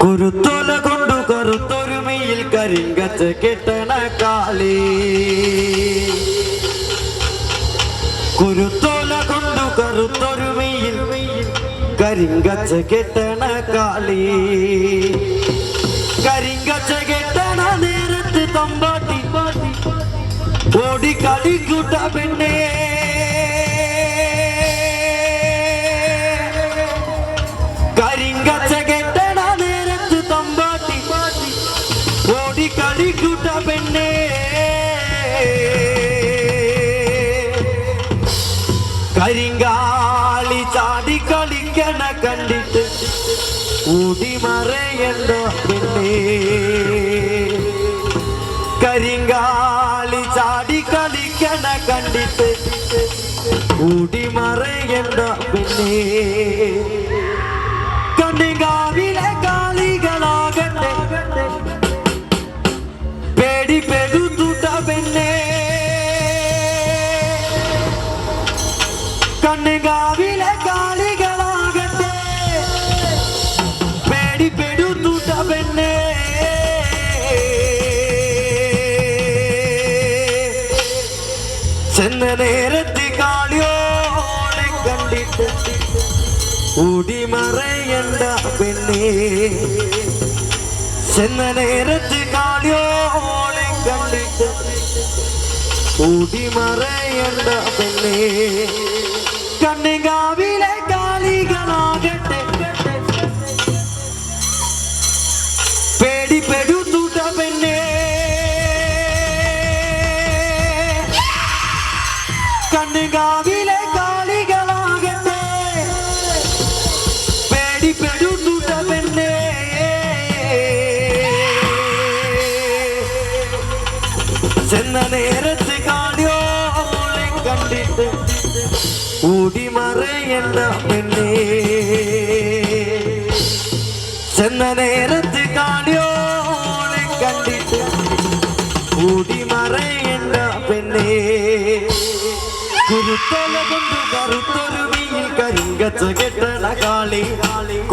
കുരുത്തോല കൊണ്ടു കറുത്തൊരുമയിൽ കരിങ്കച്ച കെട്ടണ കാളി കുരുത്തോല കൊണ്ടു കറുത്തൊരുമയിൽ കരിങ്കച്ച കെട്ടണ കാളി കരിങ്കച്ച കെട്ടണ നേരത്ത് തമ്പാട്ടി ഓടി കളിക്കൂട്ട പെണ്ണേ കരിങ്കച്ച കെട്ടണ നേരത്ത് തമ്പാട്ടി ഓടി കളിക്കൂട്ട പെണ്ണേ കരിങ്കാളി ചാടി കളിക്കണ കണ്ടിട്ട് ഓടി മറയണ്ട പെണ്ണേ കരിങ്കാളി ചാടി കളിക്കണ കണ്ടിട്ട് ഓടി മറയണ്ട പെണ്ണേ കണ്ണിങ്കാവിലെ കാളികളാകട്ടെ പേടി പെടുത്തൂട്ട പെണ്ണേ കണ്ണിങ്കാവിലെ കാളികളാകട്ടെ പേടി പെടുത്തൂട്ട പെണ്ണേ ചെന്ന നേരത്ത് കാളിയോളെ കണ്ടിട്ട് ഓടി മറയണ്ട പെണ്ണേ ചെന്ന നേരത്ത് കാളിയോളെ കണ്ടിട്ട് ഓടി മറയണ്ട പെണ്ണേ കണ്ണിങ്കാവിലെ കാളികളാകട്ടെ പേടി പെടുത്തൂട്ട പെണ്ണേ കണ്ണിങ്കാവിലെ കാളികളാകട്ടെ പേടി പെടുത്തൂട്ട പെണ്ണേ ചെന്ന നേരത്ത് കാളിയോളെ കണ്ടിട്ട് ഓടി മറയണ്ട പെണ്ണേ ചെന്ന നേരത്ത് കാളിയോളെ കണ്ടിട്ട് ഓടി മറയണ്ട പെണ്ണേ കുരുത്തോല കൊണ്ടു കറുത്തൊരുമയിൽ കരിങ്കച്ച കെട്ടണ കാളി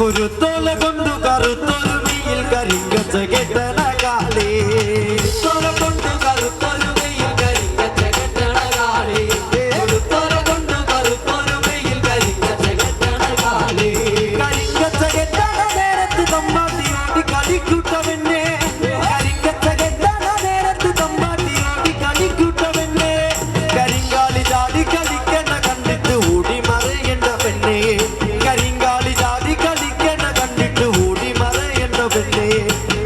കുരുത്തോല കൊണ്ടു കറുത്തൊരുമയിൽ കരിങ്കച്ച കെട്ടണ കാളി കുരുത്തോല കൊണ്ടു കറുത്തൊരുമയിൽ കരിങ്കച്ച കെട്ടണ കാളി കുരുത്തോല കൊണ്ടു കറുത്തൊരുമയിൽ കരിങ്കച്ച കെട്ടണ കാളി കരിങ്കച്ച കെട്ടണ നേരത്ത് തമ്പാട്ടി ഓടി കളിക്കൂട്ട പെണ്ണേ കരിങ്കച്ച കെട്ടണ നേരത്ത് തമ്പാട്ടി ഓടി കളിക്കൂട്ട പെണ്ണേ കരിങ്കാളി ചാടി കളിക്കണ കണ്ടിട്ട് ഓടി മറയണ്ട പെണ്ണേ കരിങ്കാളി ചാടി കളിക്കണ കണ്ടിട്ട് ഓടി മറയണ്ട പെണ്ണേ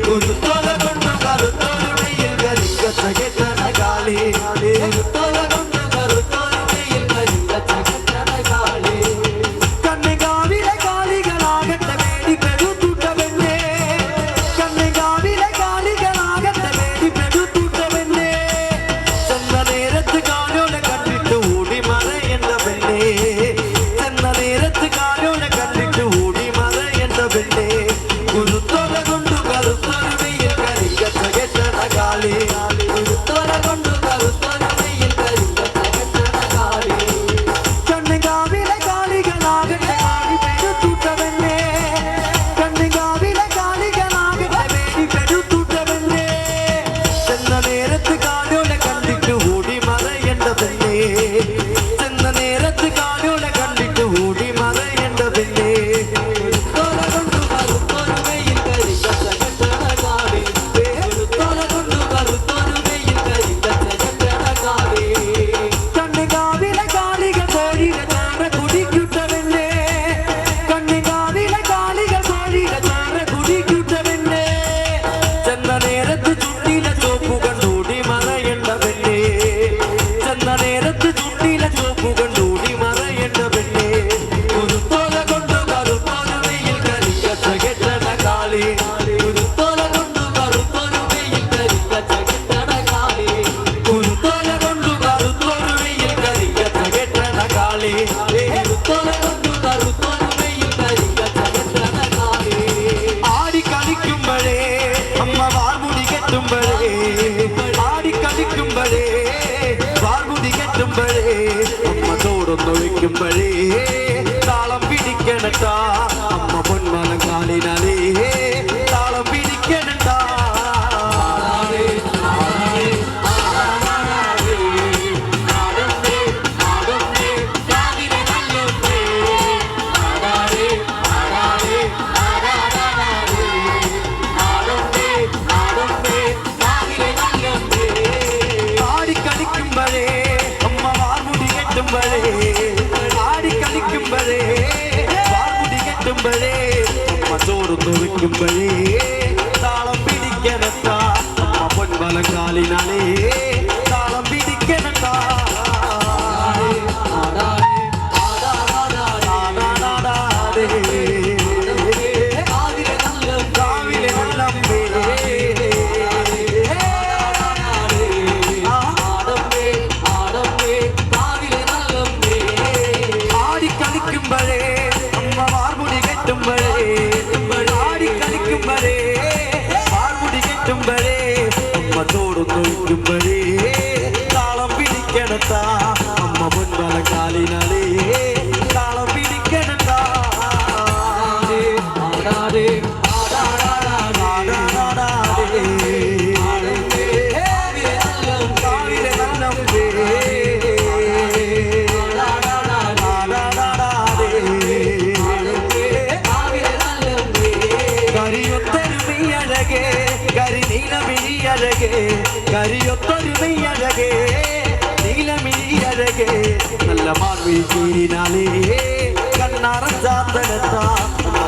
കുരുത്തോല കൊണ്ടു കറുത്തൊരുമയിൽ കരിങ്കച്ച കെട്ടണ കാളി കുരുത്തോല കൊണ്ടു കറുത്തൊരുമയിൽ കരിങ്കച്ച കെട്ടണ കാളി കണ്ണിങ്കാവിലെ കാളികളാകട്ടെ പേടി പെടുത്തൂട്ട പെണ്ണേ കണ്ണിങ്കാവിലെ കാളികളാകട്ടെ പേടി പെടുത്തൂട്ട പെണ്ണേ ചെന്ന നേരത്ത് കാലോലെ കണ്ടിട്ട് ഓടി മറയണ്ട പെണ്ണേ ചെന്ന നേരത്ത് കാലോലെ കണ്ടിട്ട് ഓടി മറയണ്ട പെണ്ണേ കുരുത്തോല കൊണ്ടു കറുത്തൊരുമയിൽ കരിങ്കച്ച കെട്ടണ കാളി കുരുത്തോല കൊണ്ടു കറുത്തൊരുമയിൽ കരിങ്കച്ച കെട്ടണ കാളി കണ്ണിങ്കാവിലെ കാളികളാകട്ടെ പേടി പെടുത്തൂട്ട പെണ്ണേ കണ്ണിങ്കാവിലെ കാളികളാകട്ടെ പേടി പെടുത്തൂട്ട പെണ്ണേ ചെന്ന നേരത്ത് കാലോലെ കണ്ടിട്ട് ഓടി മറയണ്ട പെണ്ണേ ചെന്ന നേരത്ത് കാലോലെ കണ്ടിട്ട് ഓടി മറയണ്ട പെണ്ണേ കുരുത്തോല കൊണ്ടു കറുത്തൊരുമയിൽ കരിങ്കച്ച കെട്ടണ കാളി കുരുത്തോല കൊണ്ടു കറുത്തൊരുമയിൽ കരിങ്കച്ച കെട്ടണ കാളി കണ്ണിങ്കാവിലെ കാളികൾ കോഴികൾ ചാറ കുടിക്കൂട്ട പെണ്ണേ കണ്ണിങ്കാവിലെ കാളികൾ കോഴികൾ ചാറ കുടിക്കൂട്ട പെണ്ണേ ചെന്ന നേരത്ത് ചുണ്ടിലെ ചോപ്പു കണ്ടോടി മറയണ്ട പെണ്ണേ ചെന്ന നേരത്ത് ചുണ്ടിലെ ചോപ്പു കണ്ടോടി മറയണ്ട പെണ്ണേ കുരുത്തോല കൊണ്ടു കറുത്തൊരുമയിൽ കരിങ്കച്ച കെട്ടണ കാളി കുരുത്തോല കൊണ്ടു കറുത്തൊരുമയിൽ കരിങ്കച്ച കെട്ടണ കാളി കുരുത്തോല കൊണ്ടു കറുത്തൊരുമയിൽ കരിങ്കച്ച കെട്ടണ കാളി കുരുത്തോല കൊണ്ടു കറുത്തൊരുമയിൽ കരിങ്കച്ച കെട്ടണ കാളി ആടി കളിക്കുമ്പോഴേ അമ്മ വാർമുടി കെട്ടുമ്പോഴേ ആടി കളിക്കുമ്പോഴേ വാർമുടി കെട്ടുമ്പോഴേ അമ്മ ചോടൊന്നൊഴിക്കുമ്പോഴേ താളം പിടിക്കണട്ടാ അമ്മ പൊന്മലം കാലിനാലേ ചോടുന്നു വെക്കുമ്പോഴേ താളം പിടിക്കണത്താ പൊൻവലങ്കാലിനാലേ താളം പിടിക്കണത്താ താളം പിടിക്കണത്താ അമ്മ പൊൻവലങ്കാലിനാലേ താളം പിടിക്കണത്താ കരിയൊത്തൊരുമയഴകേ കരിനീലമിഴിയഴകേ കരിയൊത്തൊരുമയഴകേ നീലമിഴിയഴകേ നല്ല മാർവിഴിനാലേ കണ്ണാറൻ ചാത്തനത്താ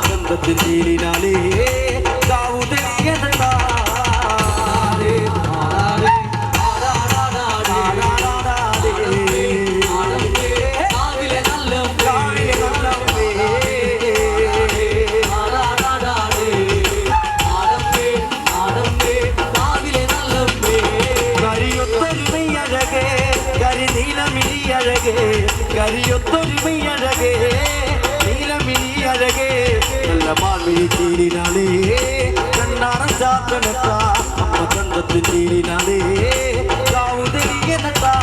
ബന്ധത്തിൻ നീലിനാലേ കാവു തെളിയനത്താ കരിയൊത്തൊരുമയഴകേ നീലമിഴിയഴകേ നല്ല മാൻമിഴി തീരിനാലേ കണ്ണാറൻ ചാത്തനത്താ അമ്മ തന്തത്തിൻ തീരിനാലേ കാവു തെളിയനത്താ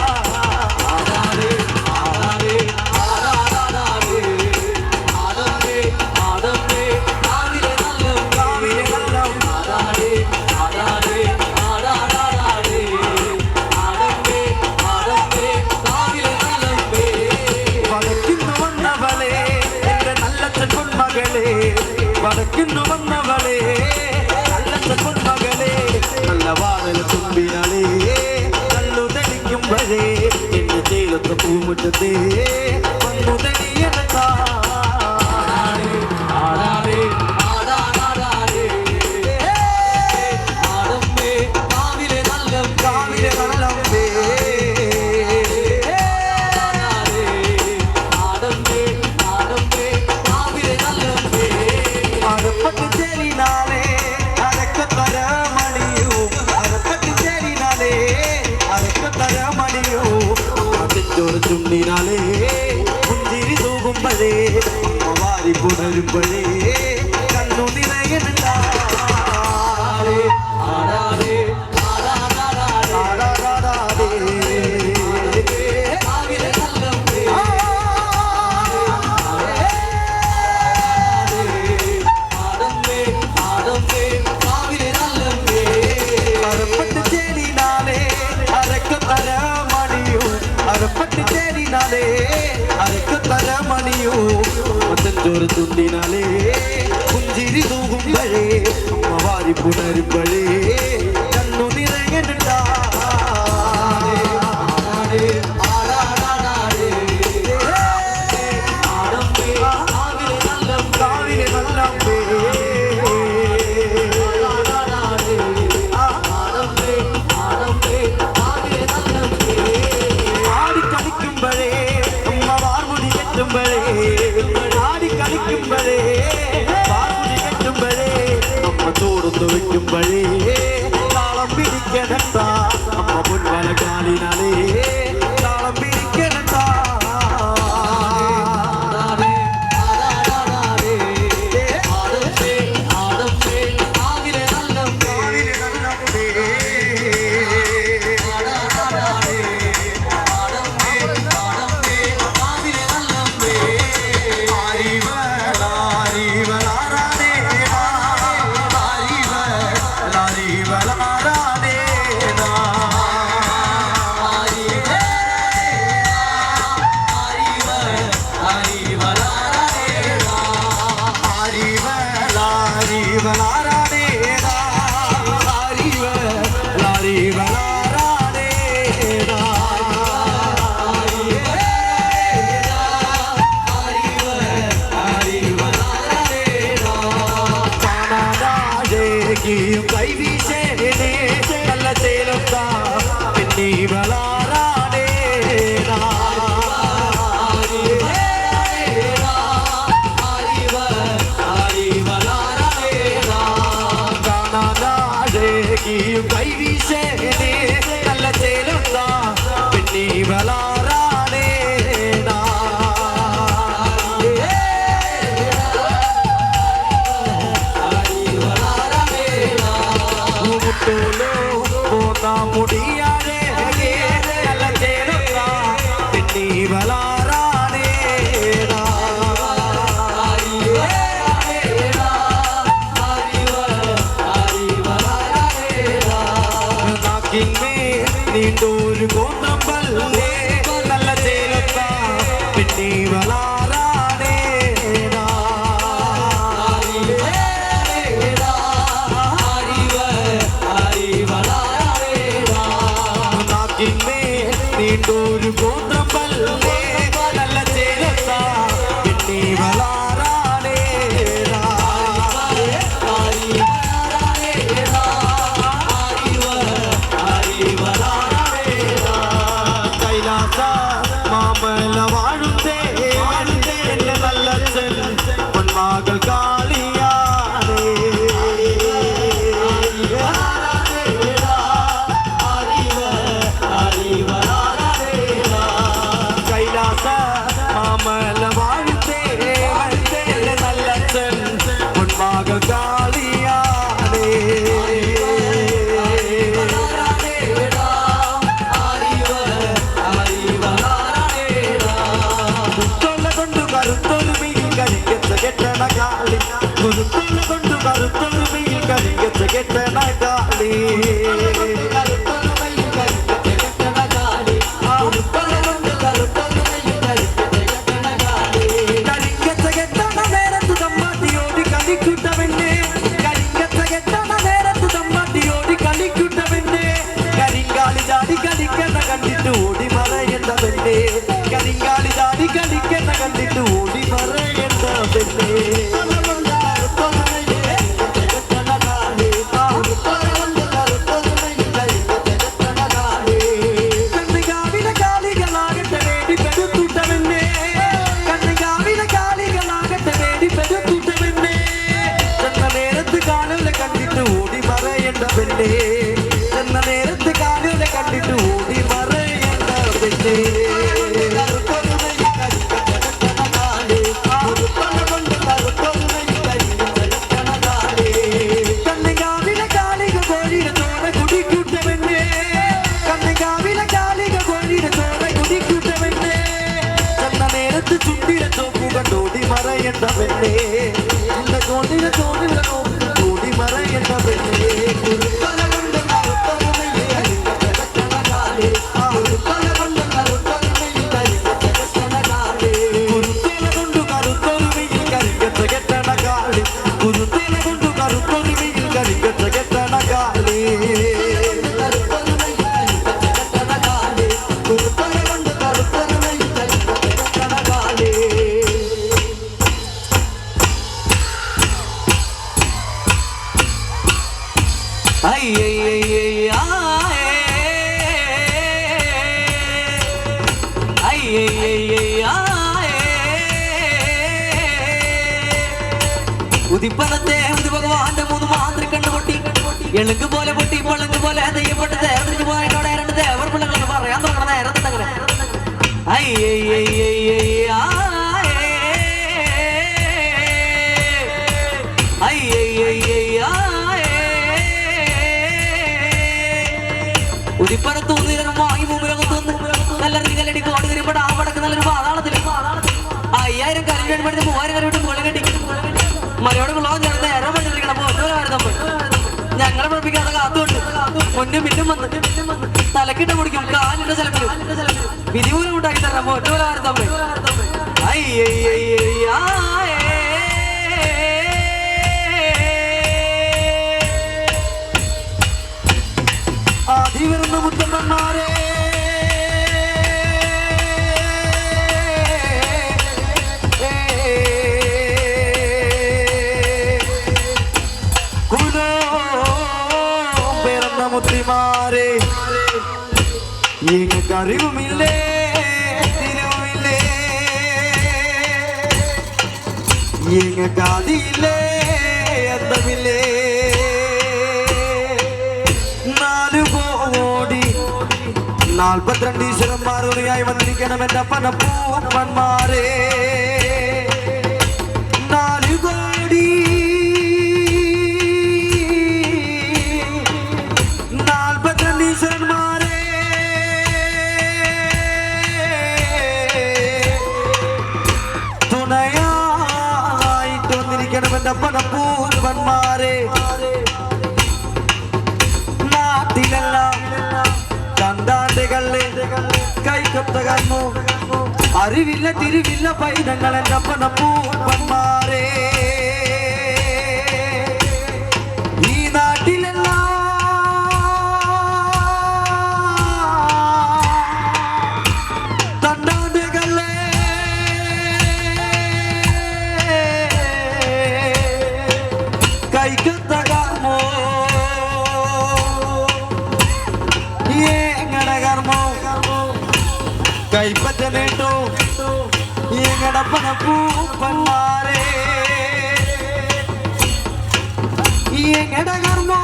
വടക്കുന്നു വന്നവളേ നല്ല പൊന്മകളേ നല്ല വാഴല തുമ്പിനാളേ കല്ലു തെളിക്കുമ്പോഴേ എന്റെ ചേലത്തെ പൂമുറ്റത്തേ വന്നു തെളിയണത്താ ചുണ്ടിനാലേ പുഞ്ചിരി തൂകുമ്പോഴേ അമ്മ വാരി പുണരുമ്പോഴേ കണ്ണു നിറയണത്താ മറ്റൊരു തുണ്ടിനാലേ പുഞ്ചിരി തൂകുമ്പോഴേ അമ്മ വാരി പുണരുമ്പോഴേ കണ്ണു നിറയണത്താ അമ്മ ചോടുന്നു വെക്കുമ്പോഴേ താളം പിടിക്കണത്താ അമ്മ പൊൻവലങ്കാലിനാലേ താളം പിടിക്കണത്താ നീയും കൈവീശേനേ നല്ല ചേലത്താ പിന്നെ വളാറാനേ നീയും കൈവീശേനേ നല്ല ചേലത്താ പിന്നെ വളാറാനേ முடியாதே நல்ல சேருந்தா பின்னி வளாரானே നാക്കിന്മേ നീണ്ടൊരു കോന്നമ്പല്ലേ നല്ല ചേരുത്താ പിന്നീ വളാരാനേ നീണ്ടൊരു കോന്നമ്പല്ലേ നല്ല ചേരുത്താ പിന്നീ വളാരാനേ കൈലാസ മാമല വാഴുന്നേ എന്റെ നല്ലച്ഛൻ പൊന്മാകൾ കാളിയാനേ കൈലാസ മാമല വാഴുന്നേ എന്റെ നല്ലച്ഛൻ പൊന്മാകൾ കാളിയാനേ കെട്ടണ കാളി കുരുത്തോല കൊണ്ട് കറുത്തൊരുമയിൽ കരികച്ച കെട്ടണ കാളി കരികച്ച കെട്ടണ നേരത്ത് തമ്മാട്ടിയോടി കളിക്കൂട്ടവെന്നെ കരികച്ച കെട്ടണ നേരത്ത് തമ്മാട്ടിയോടി കളിക്കൂട്ടവെന്നെ കരിങ്കാളി ചാടി കളിക്കണ കണ്ടിട്ട് ഓടി മറയേണ്ടവെന്നെ കരിങ്കാളി ചാടി കളിക്കണ കണ്ടിട്ട് ഓടി മറയേണ്ടവെന്നെ കണ്ണികാവിലെ കാളികളാകട്ടെ വേണ്ടി പെരുത്തൂട്ടവെന്നെ കണ്ണികാവിലെ കാളികളാകട്ടെ വേണ്ടി പെരുത്തൂട്ടവെന്നെ ചെന്ന നേരത്ത് കാലുകളെ കണ്ടിട്ട് ഓടി മറയേണ്ടവെന്നെ ചെന്ന നേരത്ത് കാലുകളെ കണ്ടിട്ട് ഓടി മറയേണ്ടവെന്നെ കണ്ണികാവിലെ കാളിക കോഴിയുടെ ചോര കുടിക്കൂട്ടവെന്നെ കണ്ണികാവിലെ കാളിക കോഴിയുടെ ചോര കുടിക്കൂട്ടവെന്നെ ചെന്ന നേരത്ത് ചുണ്ടിലെ ചോപ്പു കണ്ടോടി മറയേണ്ടവെന്നെ എന്റെ ചോണ്ടിലെ ചോണ്ടിലെ ഓടി മറയേണ്ടവെന്നെ ഉദിപ്പനത്തെ ഉദി ഭഗവാന്റെ മൂന്ന് മാത്രം കണ്ടുപൊട്ടി എളുങ്ക് പോലെ പൊട്ടി പൊള്ളുങ്ക് പോലെ നെയ്യപ്പെട്ട് തേർന്നിട്ട് പോയതോടെ രണ്ട് ദേവർ പിള്ളകൾ പറയാൻ തുടങ്ങണ നേരത്തെ അങ്ങനെ ഉദിപ്പനത്ത് ഊന്നിരം വാങ്ങി മുമ്പിലകത്തൊന്ന് നല്ല കല്ലടി കോടി വരുമ്പോൾ ആ പടക്ക് നല്ലൊരു പാതാളത്തിൽ 5000 കല്ലിട്ട് 3000 കല്ലിട്ട് മുള കെട്ടി മലയോട് കുളവും ചേർന്ന് നേരം പഠിച്ചിരിക്കണം അപ്പൊ ഒന്നുമായിരുന്നു ഞങ്ങളെ പഠിപ്പിക്കാതെ കാത്തുകൊണ്ട് മുന്നും പിന്നും വന്ന് തലക്കിട്ട് കുടിക്കും കാലിന്റെ സ്ഥലത്തിലും വിധിപൂരം ഉണ്ടാക്കി തരാം അപ്പൊ ഒന്നുമായിരുന്നു ആദി വരുന്ന മുത്തമ്മമാരെ കുലോ മുത്തിമാരെ അറിവുമില്ലേ തിരുവില്ലേ കാതിയില്ലേ അന്തമില്ലേ 4 കോടി 42 ഈശ്വരന്മാരുമായി വന്നിരിക്കണം എന്റെ പനപ്പൂപ്പന്മാരെ 4 കോടി 42 ഈശ്വരന്മാരെ തുണയായിട്ട് വന്നിരിക്കണം എന്റെ പനപ്പൂപ്പന്മാരെ നാട്ടിലെല്ലാം ചന്താണ്ടുകളെ കൈക്കൊത്തകർന്നു അറിവില്ല തിരിവില്ല പൈതങ്ങൾ എന്റെ പനപ്പൂപ്പന്മാരെ ഈ നാട്ടിലെല്ലാം തണ്ടാണ്ടുകളെ കൈക്കൊത്തകർന്നു കൈപ്പറ്റനേട്ടോ ഞങ്ങളുടെ പനപ്പൂപ്പന്മാരെ ഞങ്ങളുടെ കർമ്മോ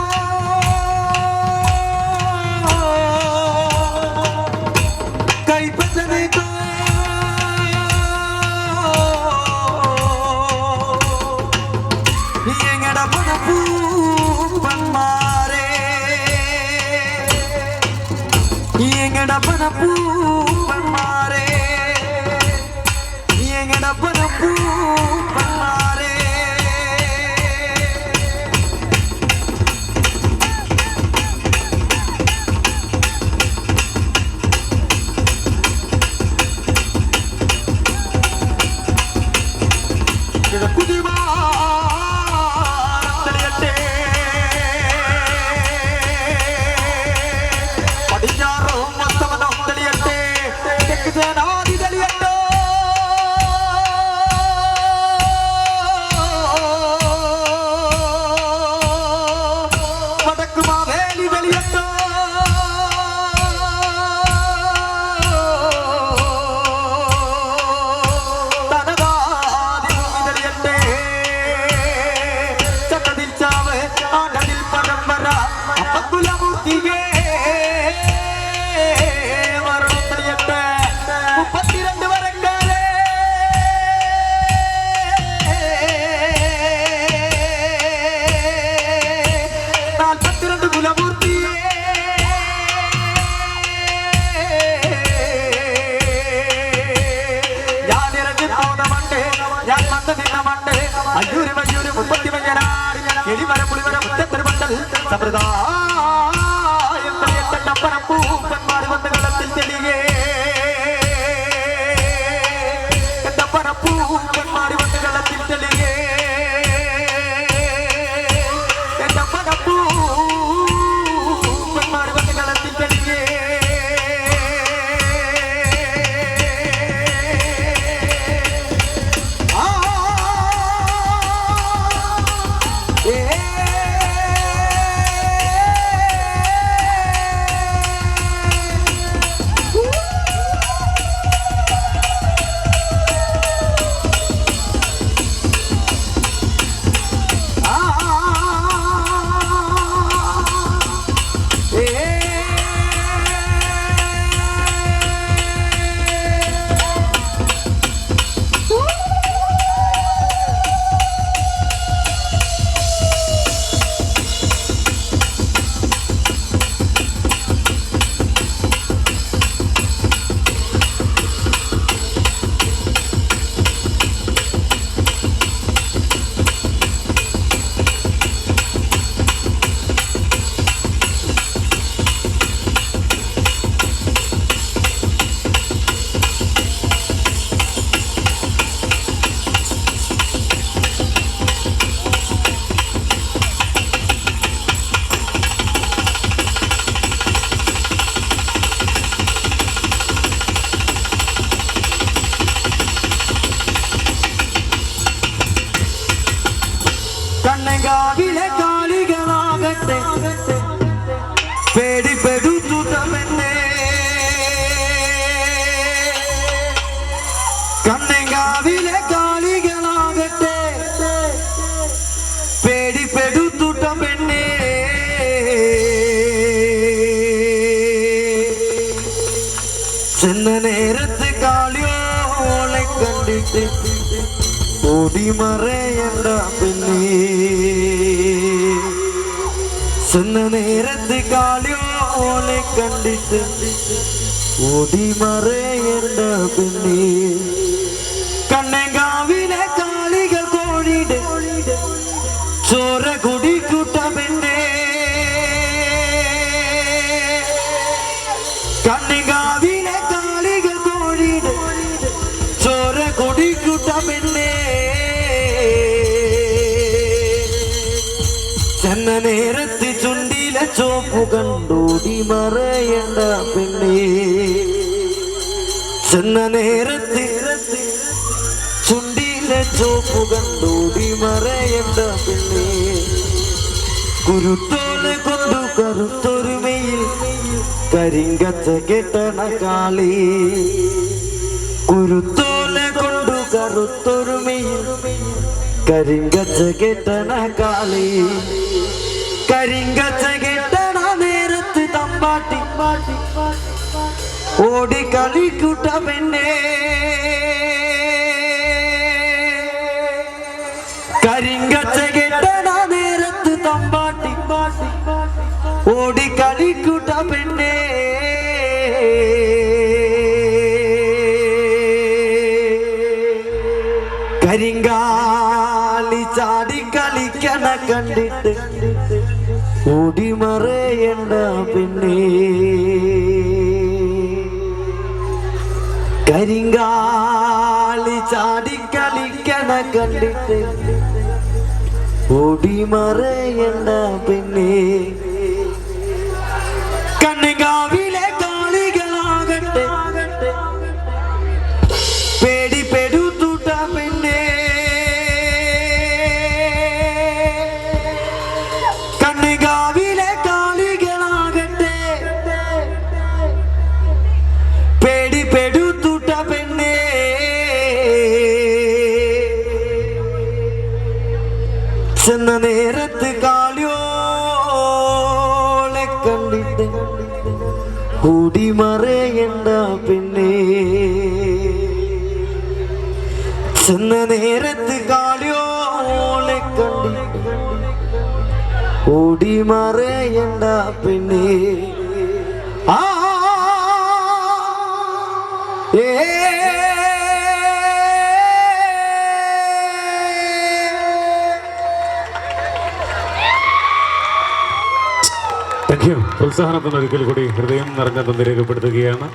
കൈപ്പറ്റനേട്ടോ ഞങ്ങളുടെ പനപ്പൂപ്പന്മാരെ ഞങ്ങളുടെ പനപ്പൂപ്പന്മാരെ ഞങ്ങളുടെ പനപ്പൂപ്പന്മാരെ പനപ്പൂപ്പന്മാർ വന്ന് കളത്തിൽ തെളിയേ എന്റെ പനപ്പൂപ്പന്മാർ വന്ന് കളത്തിൽ തെളിയേ എന്റെ പനപ്പൂപ്പന്മാർ വന്ന് കളത്തിൽ തെളിയേ കണ്ണങ്കാവിലെ കാളികളാകട്ടെ പേടിപ്പെടുത്തുന്ന പെണ്ണേ കണ്ണങ്കാവിലെ കാളികളാകട്ടെ പേടിപ്പെടുത്തുന്ന പെണ്ണേ ചെന്ന നേരത്ത് കാളിയോളെ കണ്ടിട്ട് ഓടിമറയണ്ട പെണ്ണേ ചെന്ന നേരത്ത് കാളിയോളെ കണ്ടിട്ട് ഓടിമറയണ്ട പെണ്ണേ കണ്ണങ്കാവിലെ കാളികൾ കോഴിയുടെ ചോര കുടിക്കൂട്ട പെണ്ണേ കണ്ണങ്കാവിലെ കാളികൾ കോഴിയുടെ ചോര കുടിക്കൂട്ട പെണ്ണേ ചെന്ന നേരത്ത് ചുണ്ടിലെ ചോപ്പു കണ്ടോടി മറയണ്ട പെണ്ണേ ചെന്ന നേരത്ത് ചുണ്ടിലെ ചോപ്പു കണ്ടോടി മറയണ്ട പെണ്ണേ കുരുത്തോലെ കൊണ്ടു കറുത്തൊരുമയിൽ കരിങ്കച്ച കെട്ടണ കാളി കുരുത്തോലെ കൊണ്ടു കറുത്തൊരുമയിൽ കരിങ്കച്ച കെട്ടണ കാളി കരിങ്കച്ച കെട്ടണ നേരത്ത് തമ്പാട്ടി ഓടി കളിക്കൂട്ട പെണ്ണേ കരിങ്കച്ച കെട്ടണ നേരത്ത് തമ്പാട്ടി ഓടി കളിക്കൂട്ട പെണ്ണേ കരിങ്കാലി ചാടി കളിക്കണ കണ്ടിട്ട് ഓടി മറയണ്ട പെണ്ണേ കരിങ്കാലി ചാടി കളിക്കണ കണ്ടിട്ട് ഓടി മറയണ്ട പെണ്ണേ കണ്ണങ്കാവിലെ കാളികളാകട്ടെ പേടിപ്പെടുത്തൂട്ട പെണ്ണേ കണ്ണങ്കാവിലെ കാളികളാകട്ടെ പേടിപ്പെടുത്തൂട്ട പെണ്ണേ ചെന്ന നേരത്ത് കാളിയോളെ കണ്ടിട്ട് കൂടി മറയണ്ട പെണ്ണേ ചെന്ന നേരത്ത് കാളിയോളെ കണ്ടിട്ട് ഓടി മറയണ്ട പെണ്ണേ ആ ഏ താങ്ക് യു. പ്രോത്സാഹനത്തിന് ഒരിക്കൽ കൂടി ഹൃദയം നിറഞ്ഞ നന്ദി രേഖപ്പെടുത്തുകയാണ്.